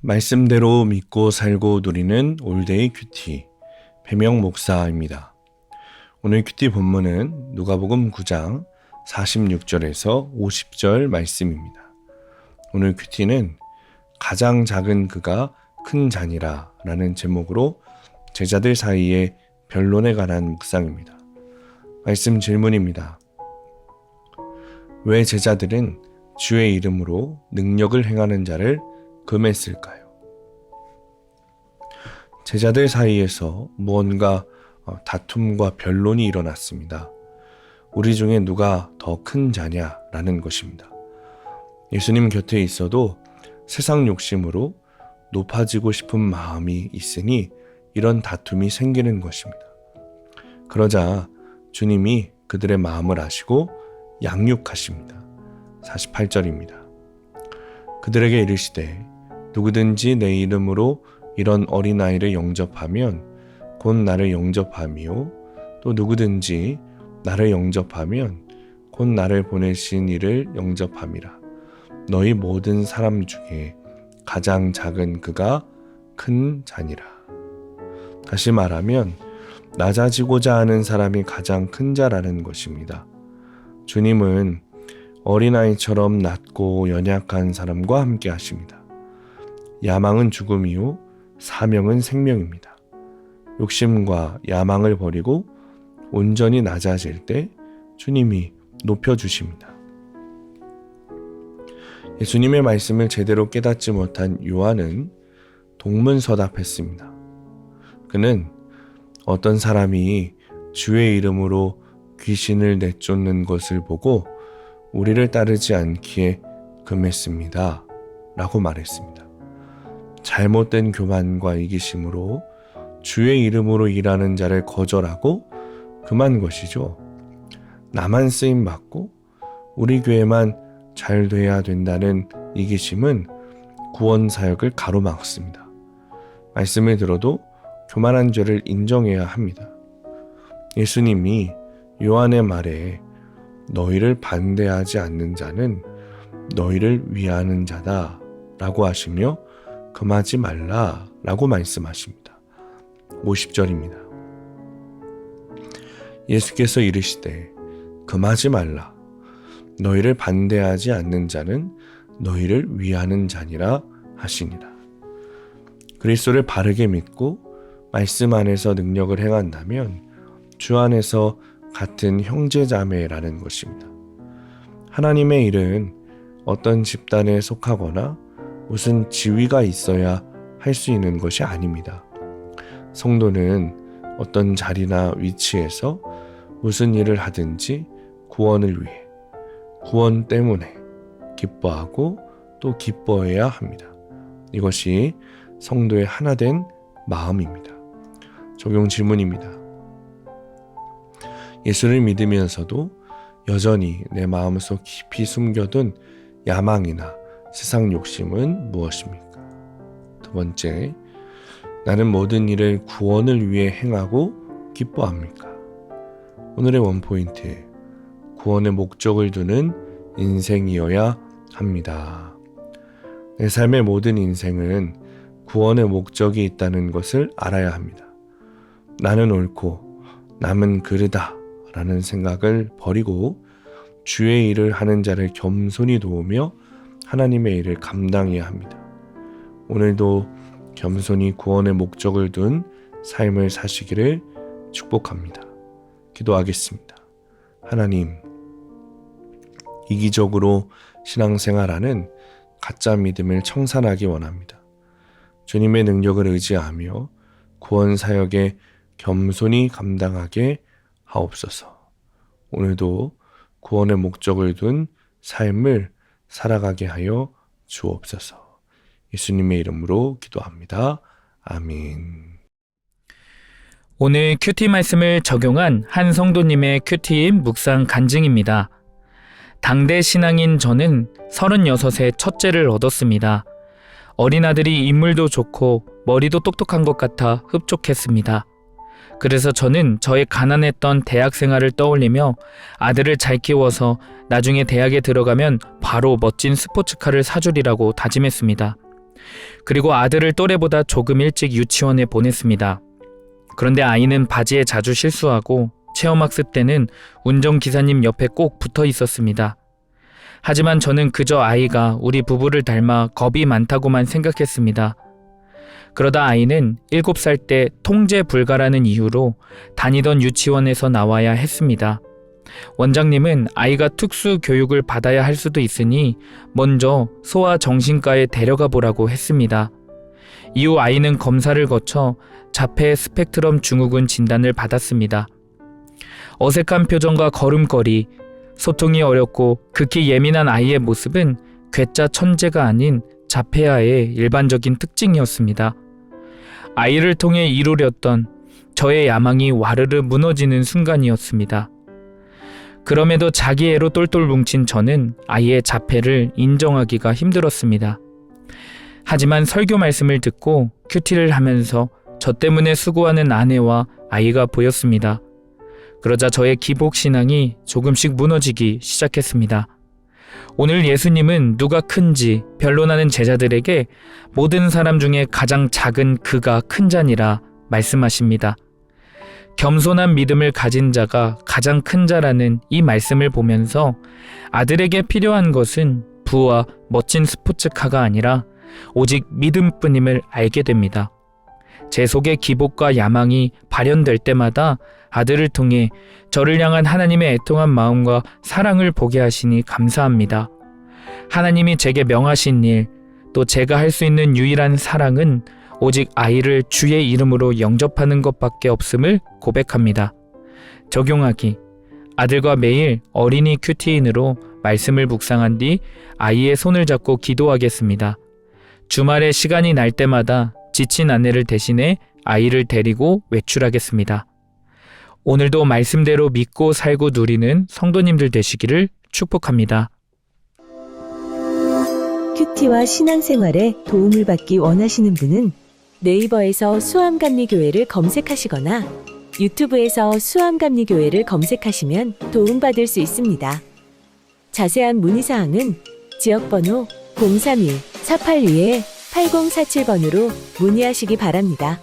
말씀대로 믿고 살고 누리는 올데이 큐티 배명 목사입니다. 오늘 큐티 본문은 누가복음 9장 46절에서 50절 말씀입니다. 오늘 큐티는 가장 작은 그가 큰 잔이라 라는 제목으로 제자들 사이의 변론에 관한 묵상입니다. 말씀 질문입니다. 왜 제자들은 주의 이름으로 능력을 행하는 자를 금했을까요? 제자들 사이에서 무언가 다툼과 변론이 일어났습니다. 우리 중에 누가 더 큰 자냐라는 것입니다. 예수님 곁에 있어도 세상 욕심으로 높아지고 싶은 마음이 있으니 이런 다툼이 생기는 것입니다. 그러자 주님이 그들의 마음을 아시고 양육하십니다. 48절입니다. 그들에게 이르시되 누구든지 내 이름으로 이런 어린아이를 영접하면 곧 나를 영접함이요 또 누구든지 나를 영접하면 곧 나를 보내신 이를 영접함이라. 너희 모든 사람 중에 가장 작은 그가 큰 자니라. 다시 말하면 낮아지고자 하는 사람이 가장 큰 자라는 것입니다. 주님은 어린아이처럼 낮고 연약한 사람과 함께 하십니다. 야망은 죽음이요 사명은 생명입니다. 욕심과 야망을 버리고 온전히 낮아질 때 주님이 높여주십니다. 예수님의 말씀을 제대로 깨닫지 못한 요한은 동문서답했습니다. 그는 어떤 사람이 주의 이름으로 귀신을 내쫓는 것을 보고 우리를 따르지 않기에 금했습니다. 라고 말했습니다. 잘못된 교만과 이기심으로 주의 이름으로 일하는 자를 거절하고 금한 것이죠. 나만 쓰임받고 우리 교회만 잘 돼야 된다는 이기심은 구원 사역을 가로막습니다. 말씀을 들어도 교만한 죄를 인정해야 합니다. 예수님이 요한의 말에 너희를 반대하지 않는 자는 너희를 위하는 자다 라고 하시며 금하지 말라 라고 말씀하십니다. 50절입니다. 예수께서 이르시되 금하지 말라. 너희를 반대하지 않는 자는 너희를 위하는 자니라 하시니라. 그리스도를 바르게 믿고 말씀 안에서 능력을 행한다면 주 안에서 같은 형제자매라는 것입니다. 하나님의 일은 어떤 집단에 속하거나 무슨 지위가 있어야 할 수 있는 것이 아닙니다. 성도는 어떤 자리나 위치에서 무슨 일을 하든지 구원을 위해, 구원 때문에 기뻐하고 또 기뻐해야 합니다. 이것이 성도의 하나된 마음입니다. 적용 질문입니다. 예수를 믿으면서도 여전히 내 마음속 깊이 숨겨둔 야망이나 세상 욕심은 무엇입니까? 두 번째, 나는 모든 일을 구원을 위해 행하고 기뻐합니까? 오늘의 원포인트, 구원의 목적을 두는 인생이어야 합니다. 내 삶의 모든 인생은 구원의 목적이 있다는 것을 알아야 합니다. 나는 옳고 남은 그르다 라는 생각을 버리고 주의 일을 하는 자를 겸손히 도우며 하나님의 일을 감당해야 합니다. 오늘도 겸손히 구원의 목적을 둔 삶을 사시기를 축복합니다. 기도하겠습니다. 하나님, 이기적으로 신앙생활하는 가짜 믿음을 청산하기 원합니다. 주님의 능력을 의지하며 구원 사역에 겸손히 감당하게 하옵소서. 오늘도 구원의 목적을 둔 삶을 살아가게 하여 주옵소서. 예수님의 이름으로 기도합니다. 아멘. 오늘 큐티 말씀을 적용한 한 성도님의 큐티인 묵상 간증입니다. 당대 신앙인 저는 36의 첫째를 얻었습니다. 어린아들이 인물도 좋고 머리도 똑똑한 것 같아 흡족했습니다. 그래서 저는 저의 가난했던 대학 생활을 떠올리며 아들을 잘 키워서 나중에 대학에 들어가면 바로 멋진 스포츠카를 사주리라고 다짐했습니다. 그리고 아들을 또래보다 조금 일찍 유치원에 보냈습니다. 그런데 아이는 바지에 자주 실수하고 체험학습 때는 운전기사님 옆에 꼭 붙어 있었습니다. 하지만 저는 그저 아이가 우리 부부를 닮아 겁이 많다고만 생각했습니다. 그러다 아이는 7살 때 통제 불가라는 이유로 다니던 유치원에서 나와야 했습니다. 원장님은 아이가 특수 교육을 받아야 할 수도 있으니 먼저 소아정신과에 데려가 보라고 했습니다. 이후 아이는 검사를 거쳐 자폐 스펙트럼 증후군 진단을 받았습니다. 어색한 표정과 걸음걸이, 소통이 어렵고 극히 예민한 아이의 모습은 괴짜 천재가 아닌 자폐아의 일반적인 특징이었습니다. 아이를 통해 이루려던 저의 야망이 와르르 무너지는 순간이었습니다. 그럼에도 자기애로 똘똘 뭉친 저는 아이의 자폐를 인정하기가 힘들었습니다. 하지만 설교 말씀을 듣고 큐티를 하면서 저 때문에 수고하는 아내와 아이가 보였습니다. 그러자 저의 기복신앙이 조금씩 무너지기 시작했습니다. 오늘 예수님은 누가 큰지 변론하는 제자들에게 모든 사람 중에 가장 작은 그가 큰 자니라 말씀하십니다. 겸손한 믿음을 가진 자가 가장 큰 자라는 이 말씀을 보면서 아들에게 필요한 것은 부와 멋진 스포츠카가 아니라 오직 믿음뿐임을 알게 됩니다. 제 속의 기복과 야망이 발현될 때마다 아들을 통해 저를 향한 하나님의 애통한 마음과 사랑을 보게 하시니 감사합니다. 하나님이 제게 명하신 일, 또 제가 할 수 있는 유일한 사랑은 오직 아이를 주의 이름으로 영접하는 것밖에 없음을 고백합니다. 적용하기. 아들과 매일 어린이 큐티인으로 말씀을 묵상한 뒤 아이의 손을 잡고 기도하겠습니다. 주말에 시간이 날 때마다 지친 아내를 대신해 아이를 데리고 외출하겠습니다. 오늘도 말씀대로 믿고 살고 누리는 성도님들 되시기를 축복합니다. 큐티와 신앙생활에 도움을 받기 원하시는 분은 네이버에서 수암감리교회를 검색하시거나 유튜브에서 수암감리교회를 검색하시면 도움받을 수 있습니다. 자세한 문의사항은 지역번호 031-482-8047번으로 문의하시기 바랍니다.